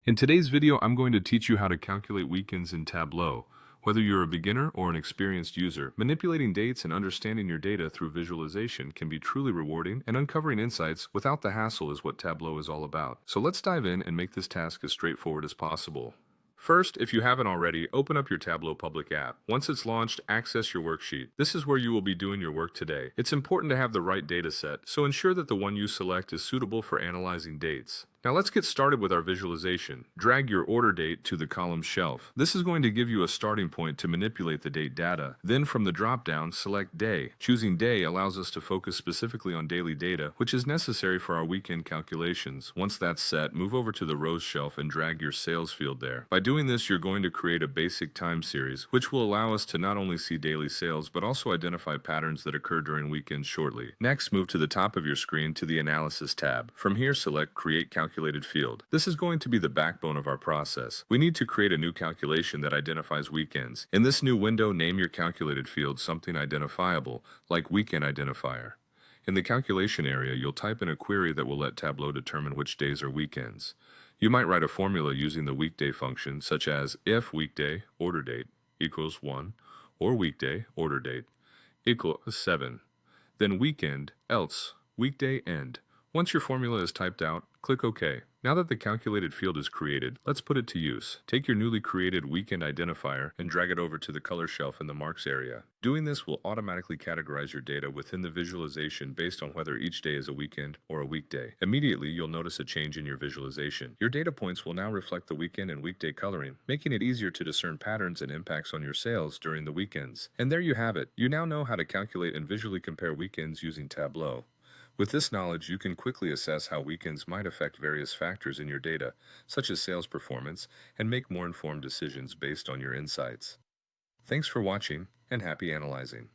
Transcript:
In today's video, I'm going to teach you how to calculate weekends in Tableau. Whether you're a beginner or an experienced user, manipulating dates and understanding your data through visualization can be truly rewarding, and uncovering insights without the hassle is what Tableau is all about. So let's dive in and make this task as straightforward as possible. First, if you haven't already, open up your Tableau public app. Once it's launched, access your worksheet. This is where you will be doing your work today. It's important to have the right data set, so ensure that the one you select is suitable for analyzing dates. Now let's get started with our visualization. Drag your order date to the column shelf. This is going to give you a starting point to manipulate the date data. Then from the drop-down, select day. Choosing day allows us to focus specifically on daily data, which is necessary for our weekend calculations. Once that's set, move over to the rows shelf and drag your sales field there. By doing this, you're going to create a basic time series, which will allow us to not only see daily sales, but also identify patterns that occur during weekends shortly. Next, move to the top of your screen to the Analysis tab. From here, select Create Calculated Field. This is going to be the backbone of our process. We need to create a new calculation that identifies weekends. In this new window, name your calculated field something identifiable, like Weekend Identifier. In the calculation area, you'll type in a query that will let Tableau determine which days are weekends. You might write a formula using the weekday function, such as if weekday order date equals 1, or weekday order date equals 7. Then weekend, else weekday end. Once your formula is typed out, click OK. Now that the calculated field is created, let's put it to use. Take your newly created weekend identifier and drag it over to the color shelf in the marks area. Doing this will automatically categorize your data within the visualization based on whether each day is a weekend or a weekday. Immediately, you'll notice a change in your visualization. Your data points will now reflect the weekend and weekday coloring, making it easier to discern patterns and impacts on your sales during the weekends. And there you have it. You now know how to calculate and visually compare weekends using Tableau. With this knowledge, you can quickly assess how weekends might affect various factors in your data, such as sales performance, and make more informed decisions based on your insights. Thanks for watching, and happy analyzing.